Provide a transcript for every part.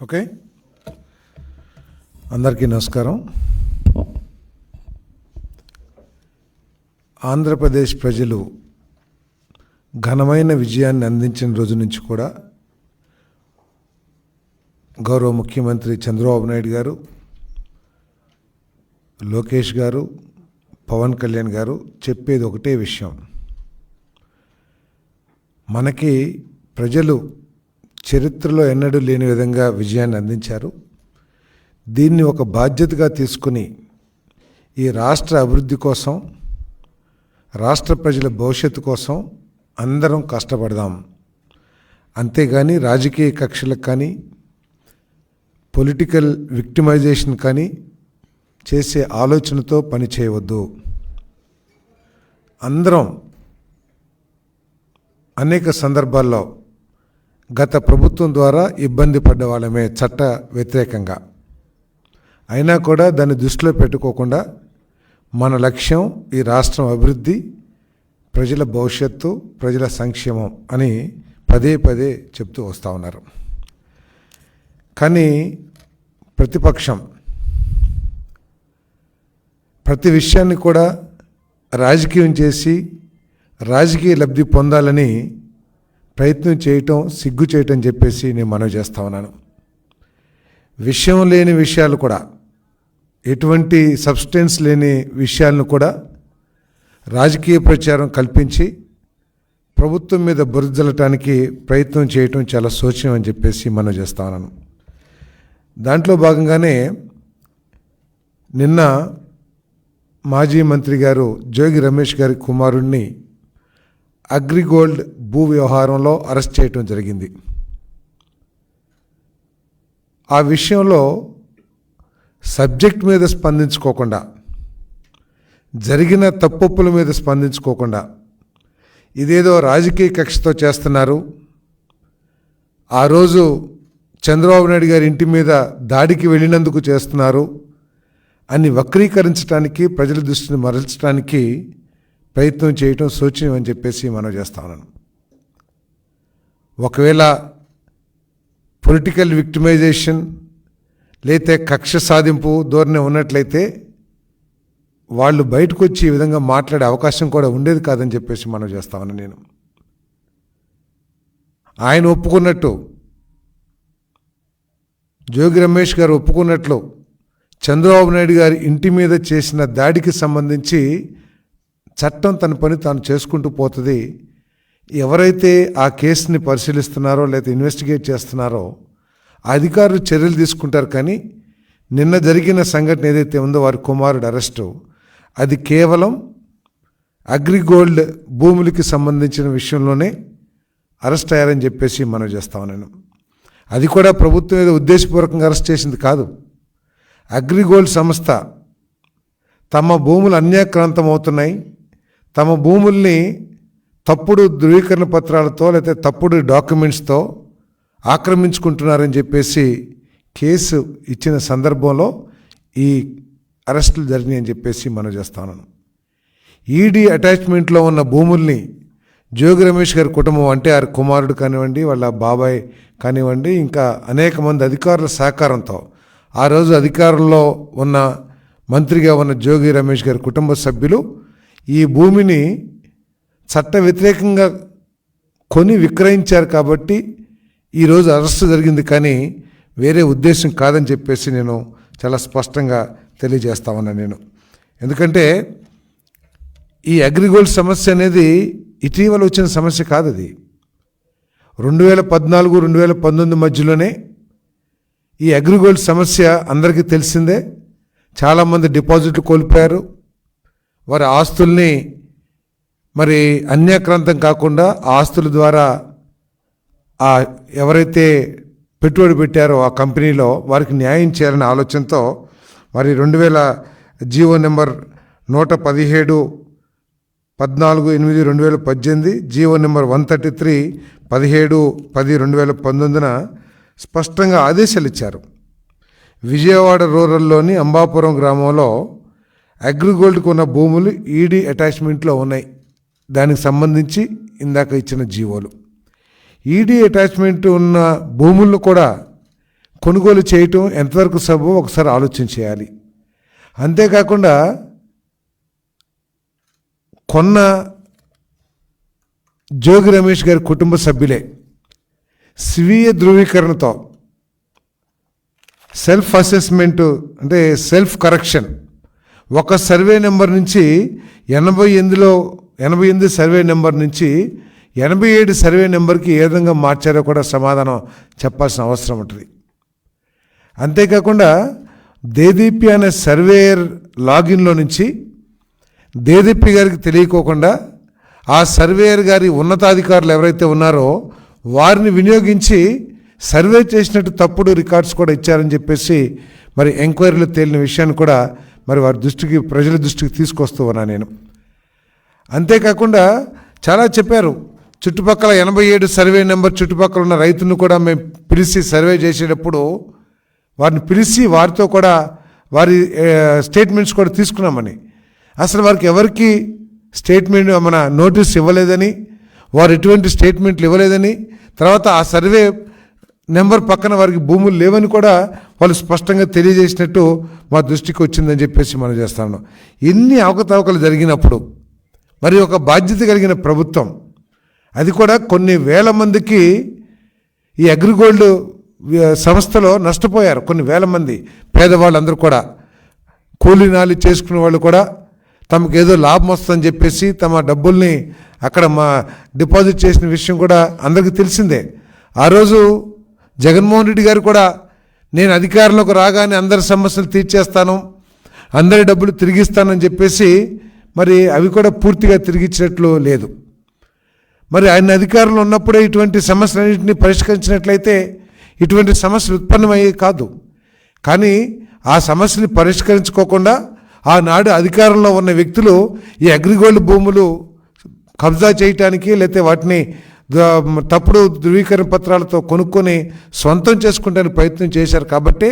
Okay, అందరికీ నమస్కారం. ఆంధ్రప్రదేశ్ ప్రజలు ఘనమైన విజయాన్ని అందించిన రోజు నుంచి కూడా గౌరవ ముఖ్యమంత్రి చంద్రబాబు నాయుడు గారు, లోకేష్ గారు, పవన్ కళ్యాణ్ గారు చెప్పేది ఒకటే విషయం. మనకి ప్రజలు చరిత్రలో ఎన్నడూ లేని విధంగా విజయాన్ని అందించారు. దీన్ని ఒక బాధ్యతగా తీసుకుని ఈ రాష్ట్ర అభివృద్ధి కోసం, రాష్ట్ర ప్రజల భవిష్యత్తు కోసం అందరం కష్టపడదాం. అంతేగాని రాజకీయ కక్షలకు కానీ, పొలిటికల్ విక్టిమైజేషన్ కానీ చేసే ఆలోచనతో పని చేయవద్దు. అందరం అనేక సందర్భాల్లో గత ప్రభుత్వం ద్వారా ఇబ్బంది పడ్డ వాళ్ళమే చట్ట వ్యతిరేకంగా. అయినా కూడా దాన్ని దృష్టిలో పెట్టుకోకుండా మన లక్ష్యం ఈ రాష్ట్రం అభివృద్ధి, ప్రజల భవిష్యత్తు, ప్రజల సంక్షేమం అని పదే పదే చెప్తూ వస్తూ ఉన్నారు. కానీ ప్రతిపక్షం ప్రతి విషయాన్ని కూడా రాజకీయం చేసి రాజకీయ లబ్ధి పొందాలని ప్రయత్నం చేయటం, సిగ్గు చేయటం చెప్పేసి నేను మనవి చేస్తా ఉన్నాను. విషయం లేని విషయాలు కూడా, ఎటువంటి సబ్స్టెన్స్ లేని విషయాలను కూడా రాజకీయ ప్రచారం కల్పించి ప్రభుత్వం మీద బురదలటానికి ప్రయత్నం చేయటం చాలా శోచనీయం అని చెప్పేసి మనవి చేస్తా ఉన్నాను. దాంట్లో భాగంగానే నిన్న మాజీ మంత్రి గారు జోగి రమేష్ గారి కుమారుణ్ణి అగ్రిగోల్డ్ భూ వ్యవహారంలో అరెస్ట్ చేయటం జరిగింది. ఆ విషయంలో సబ్జెక్ట్ మీద స్పందించుకోకుండా, జరిగిన తప్పొప్పుల మీద స్పందించుకోకుండా, ఇదేదో రాజకీయ కక్షతో చేస్తున్నారు, ఆ రోజు చంద్రబాబు నాయుడు గారి ఇంటి మీద దాడికి వెళ్ళినందుకు చేస్తున్నారు అని వక్రీకరించడానికి, ప్రజల దృష్టిని మరల్చడానికి ప్రయత్నం చేయటం శోచనీయం అని చెప్పేసి మనం చేస్తా ఉన్నాను. ఒకవేళ పొలిటికల్ విక్టిమైజేషన్ లేతే కక్ష సాధింపు ధోరణి ఉన్నట్లయితే వాళ్ళు బయటకు వచ్చి ఈ విధంగా మాట్లాడే అవకాశం కూడా ఉండేది కాదని చెప్పేసి మనం చేస్తా ఉన్నాను. నేను ఆయన ఒప్పుకున్నట్టు, జోగి రమేష్ గారు ఒప్పుకున్నట్లు చంద్రబాబు నాయుడు గారి ఇంటి మీద చేసిన దాడికి సంబంధించి చట్టం తన పని తాను చేసుకుంటూ పోతుంది. ఎవరైతే ఆ కేసుని పరిశీలిస్తున్నారో లేదా ఇన్వెస్టిగేట్ చేస్తున్నారో అధికారులు చర్యలు తీసుకుంటారు. కానీ నిన్న జరిగిన సంఘటన ఏదైతే ఉందో వారి కుమారుడు అరెస్టు, అది కేవలం అగ్రిగోల్డ్ భూములకి సంబంధించిన విషయంలోనే అరెస్ట్ అయ్యారని చెప్పేసి మనం చేస్తాం. నేను అది కూడా ప్రభుత్వం ఏదో ఉద్దేశపూర్వకంగా అరెస్ట్ చేసింది కాదు. అగ్రిగోల్డ్ సంస్థ తమ భూములు అన్యాక్రాంతం అవుతున్నాయి, తమ భూముల్ని తప్పుడు ధృవీకరణ పత్రాలతో లేకపోతే తప్పుడు డాక్యుమెంట్స్తో ఆక్రమించుకుంటున్నారని చెప్పేసి కేసు ఇచ్చిన సందర్భంలో ఈ అరెస్టులు జరిగినాయి అని చెప్పేసి మనం చేస్తాను. ఈడీ అటాచ్మెంట్లో ఉన్న భూముల్ని జోగి రమేష్ గారి కుటుంబం, అంటే వారి కుమారుడు కానివ్వండి, వాళ్ళ బాబాయ్ కానివ్వండి, ఇంకా అనేక మంది అధికారుల సహకారంతో ఆ రోజు అధికారంలో ఉన్న మంత్రిగా ఉన్న జోగి రమేష్ గారి కుటుంబ సభ్యులు ఈ భూమిని చట్ట వ్యతిరేకంగా కొని విక్రయించారు కాబట్టి ఈరోజు అరెస్టు జరిగింది. కానీ వేరే ఉద్దేశం కాదని చెప్పేసి నేను చాలా స్పష్టంగా తెలియజేస్తా ఉన్నాను. నేను ఎందుకంటే ఈ అగ్రిగోల్డ్ సమస్య అనేది ఇటీవల వచ్చిన సమస్య కాదు. అది 2014, 2019 మధ్యలోనే ఈ అగ్రిగోల్డ్ సమస్య అందరికీ తెలిసిందే. చాలామంది డిపాజిట్లు కోల్పోయారు. వారి ఆస్తుల్ని మరి అన్యాక్రాంతం కాకుండా ఆస్తుల ద్వారా ఎవరైతే పెట్టుబడి పెట్టారో ఆ కంపెనీలో వారికి న్యాయం చేయాలనే ఆలోచనతో మరి 2000 జీవో నెంబర్ 117 14/8/2018, జీవో నెంబర్ 133 17/10/2019 స్పష్టంగా ఆదేశాలు ఇచ్చారు. విజయవాడ రూరల్లోని అంబాపురం గ్రామంలో అగ్రిగోల్డ్కు ఉన్న భూములు ఈడీ అటాచ్మెంట్లో ఉన్నాయి. దానికి సంబంధించి ఇందాక ఇచ్చిన జీవోలు, ఈడీ అటాచ్మెంట్ ఉన్న భూములను కూడా కొనుగోలు చేయటం ఎంతవరకు సబబో ఒకసారి ఆలోచన చేయాలి. అంతేకాకుండా కొన్న జోగి రమేష్ గారి కుటుంబ సభ్యులే స్వీయ ధృవీకరణతో సెల్ఫ్ అసెస్మెంట్ అంటే సెల్ఫ్ కరెక్షన్ ఒక సర్వే నెంబర్ నుంచి 88 సర్వే నెంబర్ నుంచి 87 సర్వే నెంబర్కి ఏ విధంగా మార్చారో కూడా సమాధానం చెప్పాల్సిన అవసరం ఉంటుంది. అంతేకాకుండా దేదీప్య అనే సర్వేయర్ లాగిన్లో నుంచి దేదీప్య గారికి తెలియకోకుండా ఆ సర్వేయర్ గారి ఉన్నతాధికారులు ఎవరైతే ఉన్నారో వారిని వినియోగించి సర్వే చేసినట్టు తప్పుడు రికార్డ్స్ కూడా ఇచ్చారని చెప్పేసి మరి ఎంక్వైరీలో తేలిన విషయాన్ని కూడా మరి వారి దృష్టికి ప్రజల దృష్టికి తీసుకొస్తూ ఉన్నా నేను. అంతేకాకుండా చాలా చెప్పారు. చుట్టుపక్కల 87 సర్వే నెంబర్ చుట్టుపక్కల ఉన్న రైతులను కూడా మేము పిలిచి సర్వే చేసేటప్పుడు వారిని పిలిచి వారితో కూడా వారి స్టేట్మెంట్స్ కూడా తీసుకున్నామని, అసలు వారికి ఎవరికి స్టేట్మెంట్ మన నోటీస్ ఇవ్వలేదని, వారు ఎటువంటి స్టేట్మెంట్లు ఇవ్వలేదని, తర్వాత ఆ సర్వే నెంబర్ పక్కన వారికి భూములు లేవని కూడా వాళ్ళు స్పష్టంగా తెలియజేసినట్టు మా దృష్టికి వచ్చిందని చెప్పేసి మనం చేస్తాను. ఎన్ని అవకతవకలు జరిగినప్పుడు మరి ఒక బాధ్యత కలిగిన ప్రభుత్వం, అది కూడా కొన్ని వేల మందికి ఈ అగ్రిగోల్డ్ సంస్థలో నష్టపోయారు. కొన్ని వేల మంది పేదవాళ్ళందరూ కూడా కూలీ నాలి చేసుకునే వాళ్ళు కూడా తమకు ఏదో లాభం వస్తుందని చెప్పేసి తమ డబ్బుల్ని అక్కడ డిపాజిట్ చేసిన విషయం కూడా అందరికీ తెలిసిందే. ఆ రోజు జగన్మోహన్ రెడ్డి గారు కూడా నేను అధికారంలోకి రాగానే అందరి సమస్యలు తీర్చేస్తాను, అందరి డబ్బులు తిరిగిస్తానని చెప్పేసి మరి అవి కూడా పూర్తిగా తిరిగిచ్చినట్లు లేదు. మరి ఆయన అధికారంలో ఉన్నప్పుడే ఇటువంటి సమస్యలన్నింటినీ పరిష్కరించినట్లయితే ఇటువంటి సమస్యలు ఉత్పన్నమయ్యే కాదు. కానీ ఆ సమస్యని పరిష్కరించుకోకుండా ఆనాడు అధికారంలో ఉన్న వ్యక్తులు ఈ అగ్రిగోల్డ్ భూములు కబ్జా చేయటానికి లేకపోతే వాటిని తప్పుడు ధృవీకరణ పత్రాలతో కొనుక్కొని సొంతం చేసుకుంటానికి ప్రయత్నం చేశారు. కాబట్టి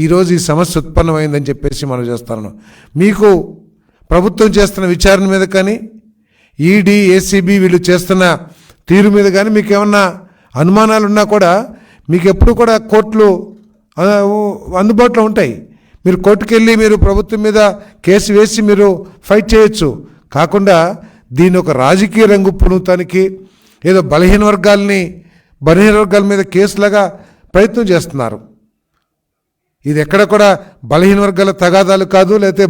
ఈరోజు ఈ సమస్య ఉత్పన్నమైందని చెప్పేసి మనం చేస్తాను. మీకు ప్రభుత్వం చేస్తున్న విచారణ మీద కానీ ఈడీ ఏసీబీ వీళ్ళు చేస్తున్న తీరు మీద కానీ మీకు ఏమన్నా అనుమానాలు ఉన్నా కూడా మీకు ఎప్పుడు కూడా కోర్టులు అందుబాటులో ఉంటాయి. మీరు కోర్టుకు వెళ్ళి మీరు ప్రభుత్వం మీద కేసు వేసి మీరు ఫైట్ చేయొచ్చు. కాకుండా దీని ఒక రాజకీయ రంగు పునూతానికి ఏదో బలహీన వర్గాల మీద కేసులాగా ప్రయత్నం చేస్తున్నారు. ఇది ఎక్కడ కూడా బలహీన వర్గాల తగాదాలు కాదు, లేకపోతే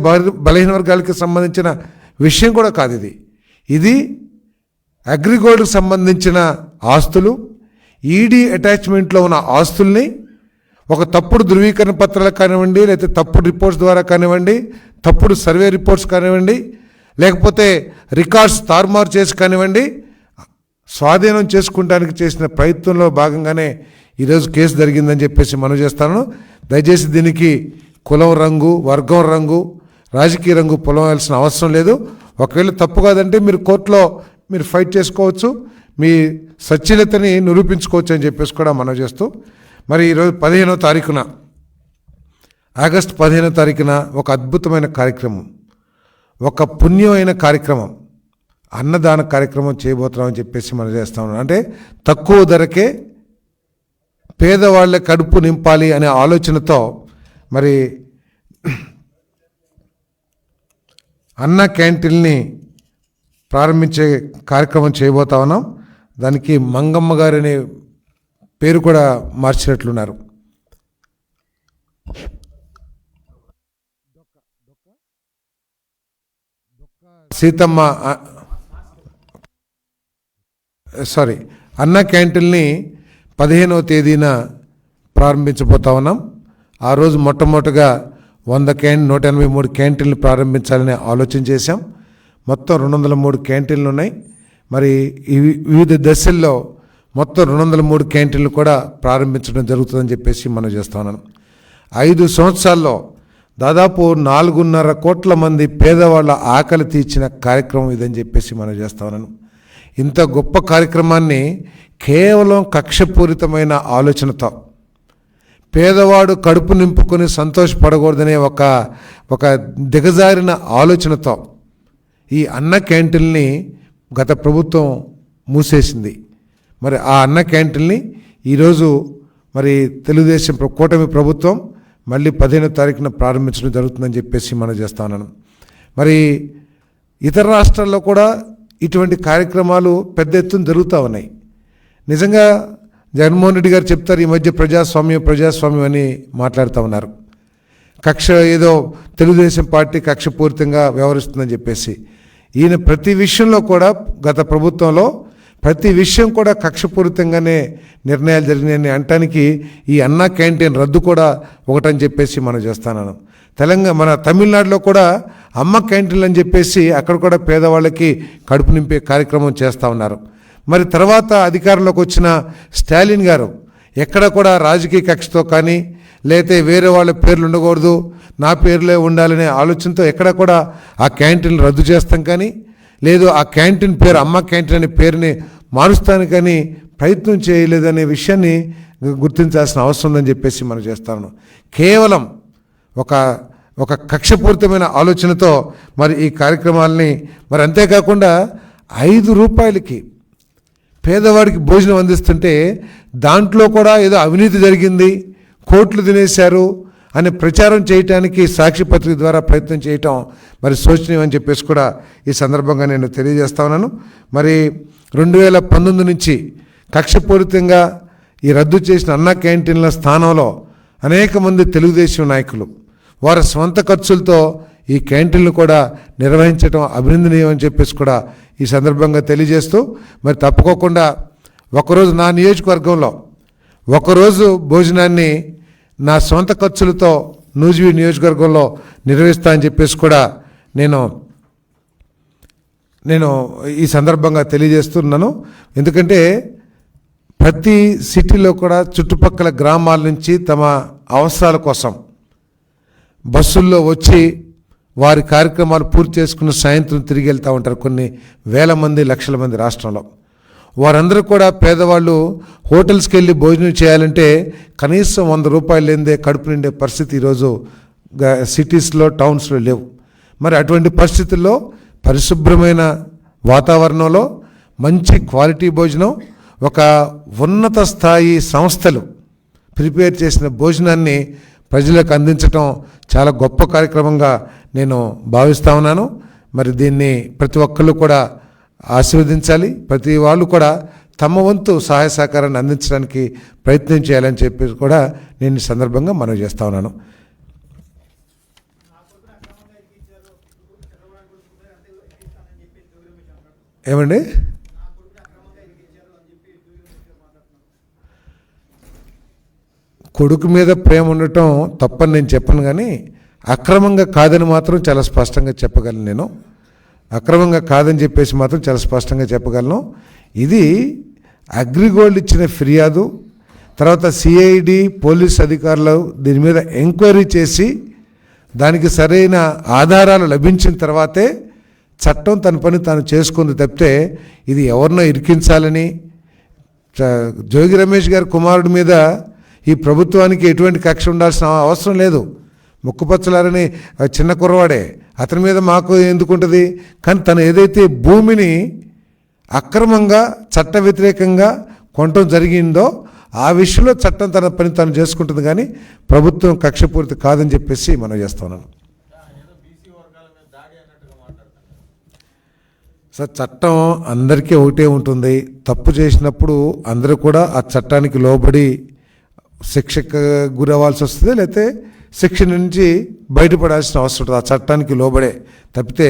బలహీన వర్గాలకి సంబంధించిన విషయం కూడా కాదు. ఇది అగ్రిగోల్డ్కి సంబంధించిన ఆస్తులు, ఈడీ అటాచ్మెంట్లో ఉన్న ఆస్తుల్ని ఒక తప్పుడు ధృవీకరణ పత్రాలు కానివ్వండి, లేకపోతే తప్పుడు రిపోర్ట్స్ ద్వారా కానివ్వండి, తప్పుడు సర్వే రిపోర్ట్స్ కానివ్వండి, లేకపోతే రికార్డ్స్ తారుమారు చేసి కానివ్వండి, స్వాధీనం చేసుకుంటానికి చేసిన ప్రయత్నంలో భాగంగానే ఈరోజు కేసు జరిగిందని చెప్పేసి మనం చేస్తాను. దయచేసి దీనికి కులం రంగు, వర్గం రంగు, రాజకీయ రంగు పొలవాల్సిన అవసరం లేదు. ఒకవేళ తప్పు కాదంటే మీరు కోర్టులో మీరు ఫైట్ చేసుకోవచ్చు, మీ సచ్ఛీలతని నిరూపించుకోవచ్చు అని చెప్పేసి కూడా మనం చేస్తూ, మరి ఈరోజు 15వ తారీఖున ఆగస్టు 15వ తారీఖున ఒక అద్భుతమైన కార్యక్రమం, ఒక పుణ్యమైన కార్యక్రమం, అన్నదాన కార్యక్రమం చేయబోతున్నామని చెప్పేసి మనం చేస్తా ఉన్నాం. అంటే తక్కువ ధరకే పేదవాళ్ళ కడుపు నింపాలి అనే ఆలోచనతో మరి అన్న క్యాంటీన్ని ప్రారంభించే కార్యక్రమం చేయబోతా ఉన్నాం. దానికి మంగమ్మ గారు అనే పేరు కూడా మార్చినట్లున్నారు. సీతమ్మ అన్న క్యాంటీన్ని 15వ తేదీన ప్రారంభించబోతా ఉన్నాం. ఆ రోజు మొట్టమొదటిగా 183 క్యాంటీన్లు ప్రారంభించాలని ఆలోచన చేశాం. మొత్తం 203 క్యాంటీన్లు ఉన్నాయి. మరి వివిధ దశల్లో మొత్తం 203 క్యాంటీన్లు కూడా ప్రారంభించడం జరుగుతుందని చెప్పేసి మనం చేస్తా ఉన్నాం. 5 సంవత్సరాల్లో దాదాపు 4.5 కోట్ల మంది పేదవాళ్ళ ఆకలి తీర్చిన కార్యక్రమం ఇదని చెప్పేసి మనం చేస్తా ఉన్నాను. ఇంత గొప్ప కార్యక్రమాన్ని కేవలం కక్షపూరితమైన ఆలోచనతో, పేదవాడు కడుపు నింపుకొని సంతోషపడకూడదనే ఒక దిగజారిన ఆలోచనతో ఈ అన్న క్యాంటీన్ని గత ప్రభుత్వం మూసేసింది. మరి ఆ అన్న క్యాంటీన్ని ఈరోజు మరి తెలుగుదేశం కూటమి ప్రభుత్వం మళ్ళీ 15వ తారీఖున ప్రారంభించడం జరుగుతుందని చెప్పేసి మనం చేస్తా ఉన్నాను. మరి ఇతర రాష్ట్రాల్లో కూడా ఇటువంటి కార్యక్రమాలు పెద్ద ఎత్తున జరుగుతూ ఉన్నాయి. నిజంగా జగన్మోహన్ రెడ్డి గారు చెప్తారు ఈ మధ్య ప్రజాస్వామ్యం అని మాట్లాడుతూ ఉన్నారు. కక్ష ఏదో తెలుగుదేశం పార్టీ కక్షపూరితంగా వ్యవహరిస్తుందని చెప్పేసి. ఈయన ప్రతి విషయంలో కూడా గత ప్రభుత్వంలో ప్రతి విషయం కూడా కక్షపూరితంగానే నిర్ణయాలు జరిగినాయని అనటానికి ఈ అన్నా క్యాంటీన్ రద్దు కూడా ఒకటని చెప్పేసి మనం చేస్తున్నాను. మన తమిళనాడులో కూడా అమ్మ క్యాంటీన్లు అని చెప్పేసి అక్కడ కూడా పేదవాళ్ళకి కడుపు నింపే కార్యక్రమం చేస్తూ ఉన్నారు. మరి తర్వాత అధికారంలోకి వచ్చిన స్టాలిన్ గారు ఎక్కడ కూడా రాజకీయ కక్షతో కానీ లేతే వేరే వాళ్ళ పేర్లు ఉండకూడదు, నా పేర్లే ఉండాలనే ఆలోచనతో ఎక్కడ కూడా ఆ క్యాంటీన్లు రద్దు చేస్తాం కానీ లేదు ఆ క్యాంటీన్ పేరు అమ్మ క్యాంటీన్ అనే పేరుని మారుస్తాను కానీ ప్రయత్నం చేయలేదనే విషయాన్ని గుర్తించాల్సిన అవసరం ఉందని చెప్పేసి మనం చేస్తాను. కేవలం ఒక కక్షపూరితమైన ఆలోచనతో మరి ఈ కార్యక్రమాలని మరి అంతేకాకుండా 5 రూపాయలకి పేదవాడికి భోజనం అందిస్తుంటే దాంట్లో కూడా ఏదో అవినీతి జరిగింది, కోట్లు తినేశారు అని ప్రచారం చేయటానికి సాక్షి పత్రిక ద్వారా ప్రయత్నం చేయటం మరి శోచనీయం అని చెప్పేసి కూడా ఈ సందర్భంగా నేను తెలియజేస్తా ఉన్నాను. మరి 2019 నుంచి కక్షపూరితంగా ఈ రద్దు చేసిన అన్నా క్యాంటీన్ల స్థానంలో అనేక మంది తెలుగుదేశం నాయకులు వారి స్వంత ఖర్చులతో ఈ క్యాంటీన్లు కూడా నిర్వహించడం అభినందనీయం అని చెప్పేసి కూడా ఈ సందర్భంగా తెలియజేస్తూ మరి తప్పుకోకుండా ఒకరోజు నా నియోజకవర్గంలో ఒకరోజు భోజనాన్ని నా సొంత ఖర్చులతో నూజివీడు నియోజకవర్గంలో నిర్వహిస్తా అని చెప్పేసి కూడా నేను ఈ సందర్భంగా తెలియజేస్తున్నాను. ఎందుకంటే ప్రతి సిటీలో కూడా చుట్టుపక్కల గ్రామాల నుంచి తమ అవసరాల కోసం బస్సుల్లో వచ్చి వారి కార్యక్రమాలు పూర్తి చేసుకుని సాయంత్రం తిరిగి వెళ్తూ ఉంటారు కొన్ని వేల మంది లక్షల మంది రాష్ట్రంలో. వారందరూ కూడా పేదవాళ్ళు హోటల్స్కి వెళ్ళి భోజనం చేయాలంటే కనీసం 100 రూపాయలు లేనిదే కడుపు నిండే పరిస్థితి ఈరోజు సిటీస్లో టౌన్స్లో లేవు. మరి అటువంటి పరిస్థితుల్లో పరిశుభ్రమైన వాతావరణంలో మంచి క్వాలిటీ భోజనం ఒక ఉన్నత స్థాయి సంస్థలు ప్రిపేర్ చేసిన భోజనాన్ని ప్రజలకు అందించడం చాలా గొప్ప కార్యక్రమంగా నేను భావిస్తూ ఉన్నాను. మరి దీన్ని ప్రతి ఒక్కళ్ళు కూడా ఆశీర్వదించాలి. ప్రతి వాళ్ళు కూడా తమ వంతు సహాయ సహకారాన్ని అందించడానికి ప్రయత్నం చేయాలని చెప్పి కూడా నేను ఈ సందర్భంగా మనవి చేస్తూ ఉన్నాను. ఏమండి కొడుకు మీద ప్రేమ ఉండటం తప్పని నేను చెప్పను, కానీ అక్రమంగా కాదని మాత్రం చాలా స్పష్టంగా చెప్పగలను. నేను అక్రమంగా కాదని చెప్పేసి మాత్రం చాలా స్పష్టంగా చెప్పగలను. ఇది అగ్రిగోల్డ్ ఇచ్చిన ఫిర్యాదు తర్వాత సిఐడి పోలీస్ అధికారులు దీని మీద ఎంక్వైరీ చేసి దానికి సరైన ఆధారాలు లభించిన తర్వాతే చట్టం తన పని తాను చేసుకుంది తప్పితే ఇది ఎవరినో ఇరికించాలని జోగి రమేష్ గారి కుమారుడి మీద ఈ ప్రభుత్వానికి ఎటువంటి కక్ష ఉండాల్సిన అవసరం లేదు. ముక్కుపచ్చలారని చిన్న కుర్రవాడే, అతని మీద మాకు ఎందుకుంటుంది? కానీ తను ఏదైతే భూమిని అక్రమంగా చట్ట వ్యతిరేకంగా కొనటం జరిగిందో ఆ విషయంలో చట్టం తన పని తాను చేసుకుంటుంది, కానీ ప్రభుత్వం కక్షపూరిత కాదని చెప్పేసి మనం చేస్తున్నాను. సార్, చట్టం అందరికీ ఒకటే ఉంటుంది. తప్పు చేసినప్పుడు అందరూ కూడా ఆ చట్టానికి లోబడి శిక్షకు గురవ్వాల్సి వస్తుంది, లేకపోతే శిక్ష నుంచి బయటపడాల్సిన అవసరం ఉంటుంది. ఆ చట్టానికి లోబడే తప్పితే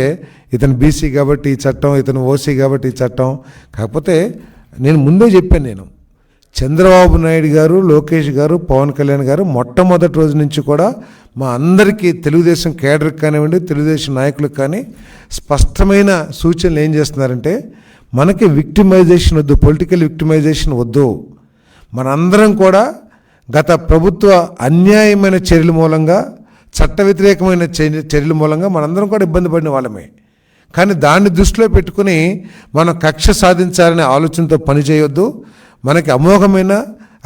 ఇతను బీసీ కాబట్టి ఈ చట్టం, ఇతను ఓసీ కాబట్టి ఈ చట్టం. కాకపోతే నేను ముందే చెప్పాను, నేను చంద్రబాబు నాయుడు గారు, లోకేష్ గారు, పవన్ కళ్యాణ్ గారు మొట్టమొదటి రోజు నుంచి కూడా మా అందరికీ తెలుగుదేశం కేడర్కి కానివ్వండి, తెలుగుదేశం నాయకులకు కానీ స్పష్టమైన సూచనలు ఏం చేస్తున్నారంటే మనకి విక్టిమైజేషన్ వద్దు, పొలిటికల్ విక్టిమైజేషన్ వద్దు. మనందరం కూడా గత ప్రభుత్వ అన్యాయమైన చర్యల మూలంగా, చట్ట వ్యతిరేకమైన చర్యల మూలంగా మనందరం కూడా ఇబ్బంది పడిన వాళ్ళమే. కానీ దాన్ని దృష్టిలో పెట్టుకుని మనం కక్ష సాధించాలనే ఆలోచనతో పనిచేయొద్దు. మనకి అమోఘమైన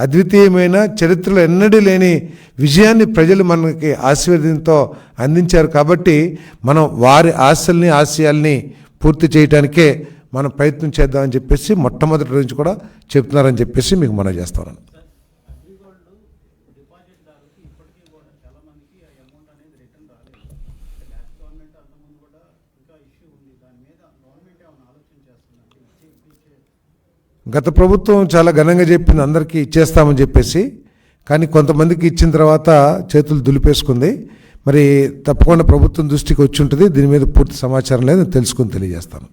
అద్వితీయమైన చరిత్రలో ఎన్నడూ లేని విజయాన్ని ప్రజలు మనకి ఆశీర్వాదంతో అందించారు. కాబట్టి మనం వారి ఆశల్ని ఆశయాల్ని పూర్తి చేయడానికే మనం ప్రయత్నం చేద్దామని చెప్పేసి మొట్టమొదటి నుంచి కూడా చెప్తున్నారని చెప్పేసి మీకు మనం చేస్తున్నాను. గత ప్రభుత్వం చాలా ఘనంగా చెప్పింది అందరికీ ఇచ్చేస్తామని చెప్పేసి, కానీ కొంతమందికి ఇచ్చిన తర్వాత చేతులు దులిపేసుకుంది. మరి తప్పకుండా ప్రభుత్వం దృష్టికి వచ్చి ఉంటుంది. దీని మీద పూర్తి సమాచారం లేదు, తెలుసుకుని తెలియజేస్తాను.